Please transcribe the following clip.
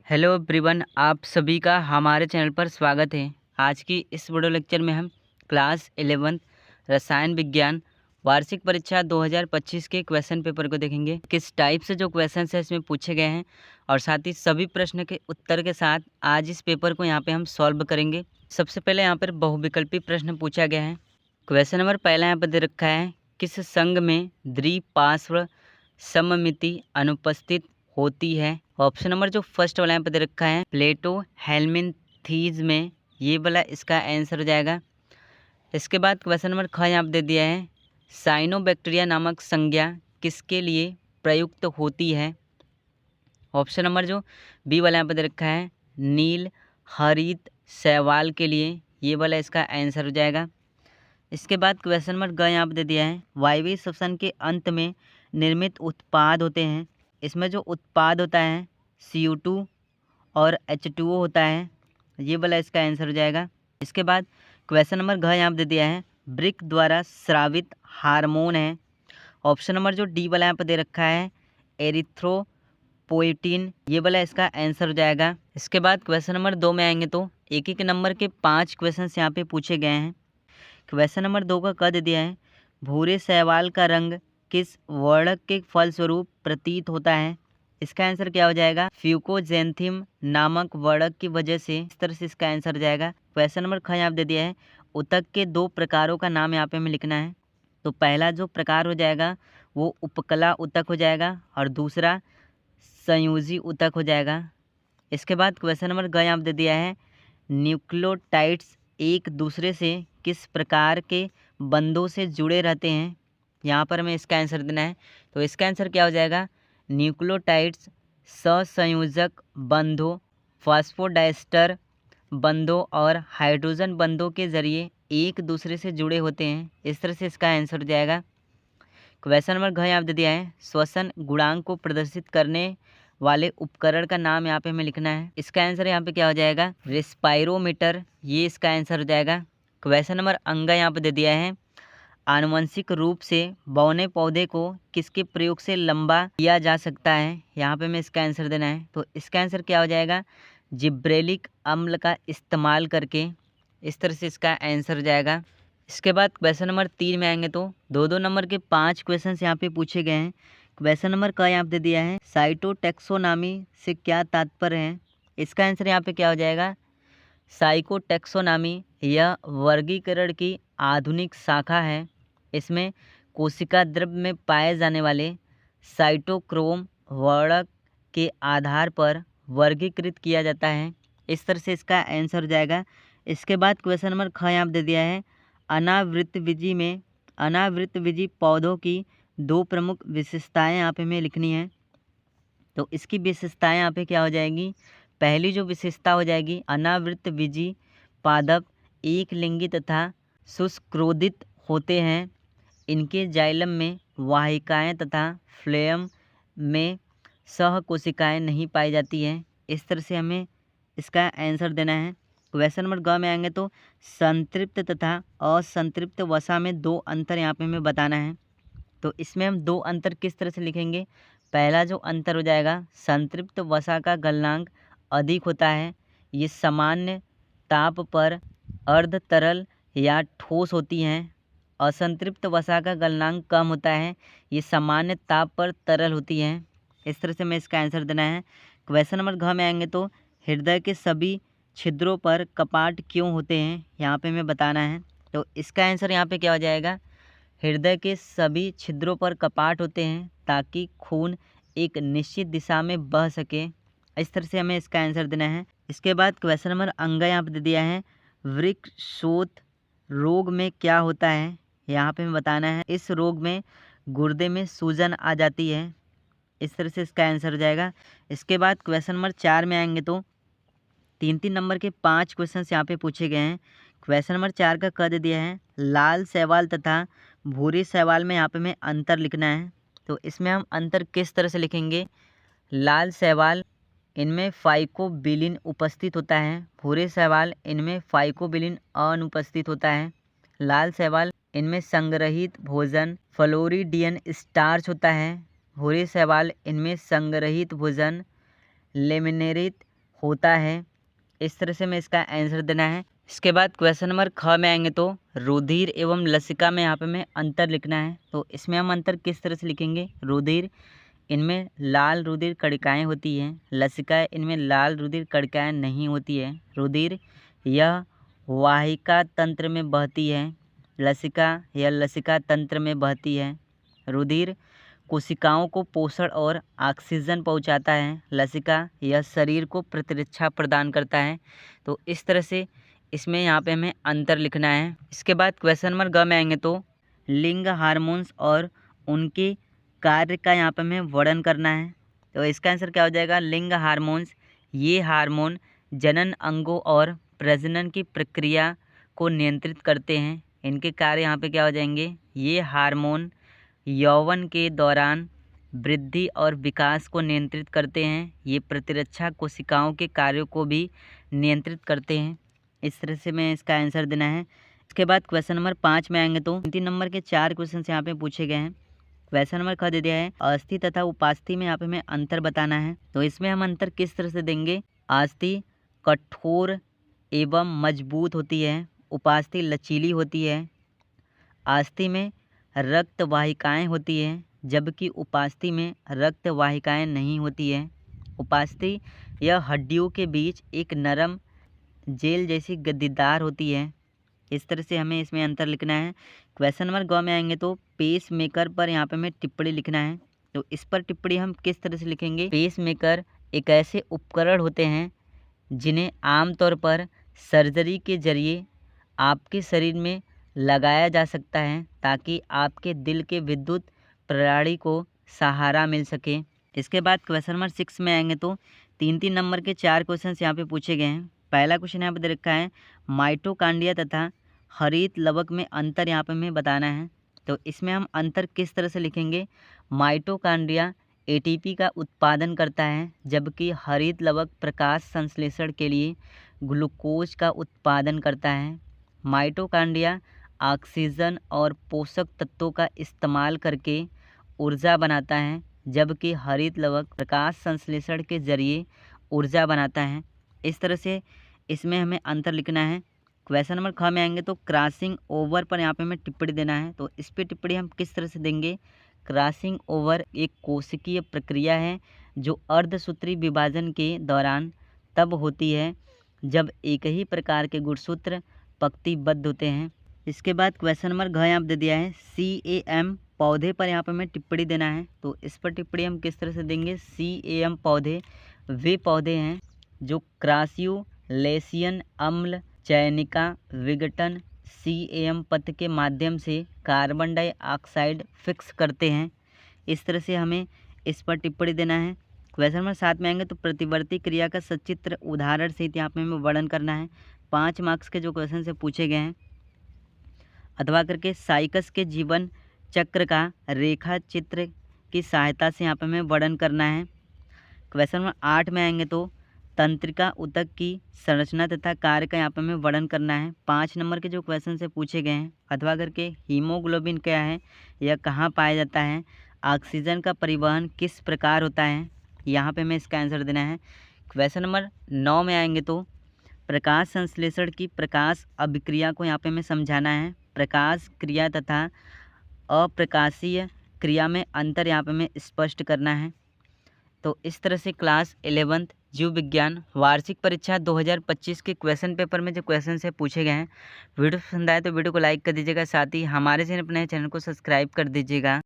Hello everyone, आप सभी का हमारे चैनल पर स्वागत है। आज की इस वीडियो लेक्चर में हम क्लास 11 रसायन विज्ञान वार्षिक परीक्षा 2025 के क्वेश्चन पेपर को देखेंगे। किस टाइप से जो क्वेश्चन है इसमें पूछे गए हैं और साथ ही सभी प्रश्न के उत्तर के साथ आज इस पेपर को यहाँ पे हम सॉल्व करेंगे। सबसे पहले यहाँ पर बहुविकल्पी प्रश्न पूछा गया है। क्वेश्चन नंबर पहला यहाँ पर दे रखा है, किस संघ में द्विपार्श्व सममिति अनुपस्थित होती है। ऑप्शन नंबर जो फर्स्ट वाला यहाँ पे दे रखा है प्लेटो हेलमिंथीज में, ये वाला इसका आंसर हो जाएगा। इसके बाद क्वेश्चन नंबर ख यहाँ पे दे दिया है, साइनोबैक्टीरिया नामक संज्ञा किसके लिए प्रयुक्त होती है। ऑप्शन नंबर जो बी वाला यहाँ पे दे रखा है नील हरित शैवाल के लिए, ये वाला इसका आंसर हो जाएगा। इसके बाद क्वेश्चन नंबर ग यहाँ पे दे दिया है, वायवीय श्वसन के अंत में निर्मित उत्पाद होते हैं। इसमें जो उत्पाद होता है CO2 और H2O होता है, ये वाला इसका आंसर हो जाएगा। इसके बाद क्वेश्चन नंबर घ यहाँ पे दे दिया है, वृक्क द्वारा स्रावित हार्मोन है। ऑप्शन नंबर जो डी वाला यहाँ पे दे रखा है एरिथ्रोपोइटिन, ये वाला इसका आंसर हो जाएगा। इसके बाद क्वेश्चन नंबर 2 में आएंगे तो एक एक नंबर के 5 क्वेश्चन यहाँ पे पूछे गए हैं। क्वेश्चन नंबर 2 का क दे दिया है, भूरे शैवाल का रंग किस वर्णक के फलस्वरूप प्रतीत होता है। इसका आंसर क्या हो जाएगा, फ्यूकोजेंथिम नामक वर्णक की वजह से। इस तरह से इसका आंसर हो जाएगा। क्वेश्चन नंबर ख यहाँ पे दे दिया है, ऊतक के 2 प्रकारों का नाम यहाँ पे हमें लिखना है। तो पहला जो प्रकार हो जाएगा वो उपकला ऊतक हो जाएगा और दूसरा संयोजी ऊतक हो जाएगा। इसके बाद क्वेश्चन नंबर ग यहाँ पे दे दिया है, न्यूक्लियोटाइड्स एक दूसरे से किस प्रकार के बंधों से जुड़े रहते हैं। यहाँ पर हमें इसका आंसर देना है। तो इसका आंसर क्या हो जाएगा, न्यूक्लियोटाइड्स सहसंयोजक बंधों, फॉस्फोडाइस्टर बंधों और हाइड्रोजन बंधों के जरिए एक दूसरे से जुड़े होते हैं। इस तरह से इसका आंसर हो जाएगा। क्वेश्चन नंबर घ यहाँ पे दे दिया है, श्वसन गुणांक को प्रदर्शित करने वाले उपकरण का नाम यहाँ पे हमें लिखना है। इसका आंसर यहाँ पे क्या हो जाएगा, रेस्पायरोमीटर, ये इसका आंसर हो जाएगा। क्वेश्चन नंबर अंग यहाँ पे दे दिया है, आनुवंशिक रूप से बौने पौधे को किसके प्रयोग से लंबा किया जा सकता है। यहाँ पे हमें इसका आंसर देना है। तो इसका आंसर क्या हो जाएगा, जिब्रेलिक अम्ल का इस्तेमाल करके। इस तरह से इसका आंसर हो जाएगा। इसके बाद क्वेश्चन नंबर 3 में आएंगे तो 2-2 नंबर के 5 क्वेश्चन यहाँ पे पूछे गए हैं। क्वेश्चन नंबर का यहाँ पे दे दिया है, साइटोटैक्सोनॉमी से क्या तात्पर्य है। इसका आंसर यहाँ पे क्या हो जाएगा, साइकोटैक्सोनॉमी यह वर्गीकरण की आधुनिक शाखा है। इसमें कोशिका द्रव्य में पाए जाने वाले साइटोक्रोम वर्णक के आधार पर वर्गीकृत किया जाता है। इस तरह से इसका आंसर हो जाएगा। इसके बाद क्वेश्चन नंबर ख यहाँ पे दे दिया है, अनावृतबीजी में अनावृतबीजी पौधों की 2 प्रमुख विशेषताएं यहाँ पे हमें लिखनी है। तो इसकी विशेषताएं यहाँ पे क्या हो जाएगी, पहली जो विशेषता हो जाएगी, अनावृतबीजी पादप एक लिंगी तथा शुष्क्रोदित होते हैं। इनके जाइलम में वाहिकाएं तथा फ्लोएम में सहकोशिकाएं नहीं पाई जाती हैं। इस तरह से हमें इसका आंसर देना है। क्वेश्चन नंबर ग में आएंगे तो संतृप्त तथा असंतृप्त वसा में 2 अंतर यहाँ पे हमें बताना है। तो इसमें हम 2 अंतर किस तरह से लिखेंगे, पहला जो अंतर हो जाएगा, संतृप्त वसा का गलनांक अधिक होता है, ये सामान्य ताप पर अर्ध तरल या ठोस होती हैं। असंतृप्त वसा का गलनांक कम होता है, ये सामान्य ताप पर तरल होती हैं। इस तरह से हमें इसका आंसर देना है। क्वेश्चन नंबर घ में आएंगे तो हृदय के सभी छिद्रों पर कपाट क्यों होते हैं, यहाँ पे हमें बताना है। तो इसका आंसर यहाँ पे क्या हो जाएगा, हृदय के सभी छिद्रों पर कपाट होते हैं ताकि खून एक निश्चित दिशा में बह सके। इस तरह से हमें इसका आंसर देना है। इसके बाद क्वेश्चन नंबर अंग यहाँ पे दे दिया है, वृक्कशोथ रोग में क्या होता है, यहाँ पे हमें बताना है। इस रोग में गुर्दे में सूजन आ जाती है। इस तरह से इसका आंसर हो जाएगा। इसके बाद क्वेश्चन नंबर 4 में आएंगे तो 3-3 नंबर के 5 क्वेश्चन यहाँ पे पूछे गए हैं। क्वेश्चन नंबर 4 का क दे दिया है, लाल शैवाल तथा भूरे शैवाल में यहाँ पे हमें अंतर लिखना है। तो इसमें हम अंतर किस तरह से लिखेंगे, लाल शैवाल इनमें फाइकोबिलिन उपस्थित होता है, भूरे शैवाल इनमें फाइकोबिलिन अनुपस्थित होता है। लाल शैवाल इनमें संग्रहित भोजन फ्लोरिडियन स्टार्च होता है, भूरे शैवाल इनमें संग्रहित भोजन लेमिनेरित होता है। इस तरह से हमें इसका आंसर देना है। इसके बाद क्वेश्चन नंबर ख में आएंगे तो रुधिर एवं लसिका में यहाँ पे हमें अंतर लिखना है। तो इसमें हम अंतर किस तरह से लिखेंगे? रुधिर, इनमें लाल रुधिर कणिकाएँ होती हैं, लसिका इनमें लाल रुधिर कणिकाएँ नहीं होती है। रुधिर यह वाहिका तंत्र में बहती है, लसिका यह लसिका तंत्र में बहती है। रुधिर कोशिकाओं को पोषण और ऑक्सीजन पहुंचाता है, लसिका यह शरीर को प्रतिरक्षा प्रदान करता है। तो इस तरह से इसमें यहाँ पे हमें अंतर लिखना है। इसके बाद क्वेश्चन नंबर ग में आएंगे तो लिंग हार्मोन्स और उनके कार्य का यहाँ पे हमें वर्णन करना है। तो इसका आंसर क्या हो जाएगा? लिंग हार्मोन्स, ये हार्मोन जनन अंगों और प्रजनन की प्रक्रिया को नियंत्रित करते हैं। इनके कार्य यहाँ पे क्या हो जाएंगे? ये हार्मोन यौवन के दौरान वृद्धि और विकास को नियंत्रित करते हैं। ये प्रतिरक्षा कोशिकाओं के कार्यों को भी नियंत्रित करते हैं। इस तरह से मैं इसका आंसर देना है। इसके बाद क्वेश्चन नंबर 5 में आएंगे तो 3 नंबर के 4 क्वेश्चन यहाँ पे पूछे गए हैं। क्वेश्चन नंबर ख दे दिया है अस्थि तथा उपास्थि में यहाँ पे हमें अंतर बताना है। तो इसमें हम अंतर किस तरह से देंगे? अस्थि कठोर एवं मजबूत होती है, उपास्थि लचीली होती है। अस्थि में रक्त वाहिकाएँ होती हैं, जबकि उपास्थि में रक्त वाहिकाएँ नहीं होती है। उपास्थि यह हड्डियों के बीच एक नरम जेल जैसी गद्दीदार होती है। इस तरह से हमें इसमें अंतर लिखना है। क्वेश्चन नंबर ग में आएंगे तो पेस मेकर पर यहाँ पे हमें टिप्पणी लिखना है। तो इस पर टिप्पणी हम किस तरह से लिखेंगे? पेस मेकर एक ऐसे उपकरण होते हैं जिन्हें आमतौर पर सर्जरी के जरिए आपके शरीर में लगाया जा सकता है ताकि आपके दिल के विद्युत प्रणाली को सहारा मिल सके। इसके बाद क्वेश्चन नंबर 6 में आएंगे तो 3 नंबर के 4 क्वेश्चन यहाँ पे पूछे गए हैं। पहला क्वेश्चन यहाँ पे दे रखा है माइटोकांड्रिया तथा हरित लवक में अंतर यहाँ पे हमें बताना है। तो इसमें हम अंतर किस तरह से लिखेंगे? माइटोकांड्रिया एटीपी का उत्पादन करता है, जबकि हरित लवक प्रकाश संश्लेषण के लिए ग्लूकोज का उत्पादन करता है। माइटोकांड्रिया ऑक्सीजन और पोषक तत्वों का इस्तेमाल करके ऊर्जा बनाता है, जबकि हरित लवक प्रकाश संश्लेषण के जरिए ऊर्जा बनाता है। इस तरह से इसमें हमें अंतर लिखना है। क्वेश्चन नंबर ख में आएंगे तो क्रॉसिंग ओवर पर यहाँ पे हमें टिप्पणी देना है। तो इस पर टिप्पणी हम किस तरह से देंगे? क्रॉसिंग ओवर एक कोशिकीय प्रक्रिया है जो अर्धसूत्री विभाजन के दौरान तब होती है जब एक ही प्रकार के गुणसूत्र पंक्तिबद्ध होते हैं। इसके बाद क्वेश्चन नंबर घ यहाँ पे दे दिया है CAM पौधे पर यहाँ पे हमें टिप्पणी देना है। तो इस पर टिप्पणी हम किस तरह से देंगे? CAM पौधे वे पौधे हैं जो क्रॉस्युलेशियन अम्ल चयनिका विघटन CAM पथ के माध्यम से कार्बन डाइऑक्साइड फिक्स करते हैं। इस तरह से हमें इस पर टिप्पणी देना है। क्वेश्चन नंबर 7 में आएंगे तो प्रतिवर्ती क्रिया का सचित्र उदाहरण सहित यहाँ पे हमें वर्णन करना है। 5 मार्क्स के जो क्वेश्चन से पूछे गए हैं अथवा करके साइकस के जीवन चक्र का रेखा चित्र की सहायता से यहाँ पे हमें वर्णन करना है। क्वेश्चन नंबर 8 में आएंगे तो तंत्रिका ऊतक की संरचना तथा कार्य का यहाँ पे हमें वर्णन करना है। 5 नंबर के जो क्वेश्चन से पूछे गए हैं अथवा करके हीमोग्लोबिन क्या है, यह कहाँ पाया जाता है, ऑक्सीजन का परिवहन किस प्रकार होता है, यहाँ पे हमें इसका आंसर देना है। क्वेश्चन नंबर 9 में आएंगे तो प्रकाश संश्लेषण की प्रकाश अभिक्रिया को यहाँ पे हमें समझाना है। प्रकाश क्रिया तथा अप्रकाशीय क्रिया में अंतर यहाँ पे हमें स्पष्ट करना है। तो इस तरह से क्लास 11th जीव विज्ञान वार्षिक परीक्षा 2025 के क्वेश्चन पेपर में जो क्वेश्चन से पूछे गए हैं, वीडियो पसंद आए तो वीडियो को लाइक कर दीजिएगा, साथ ही हमारे चैनल अपने चैनल को सब्सक्राइब कर दीजिएगा।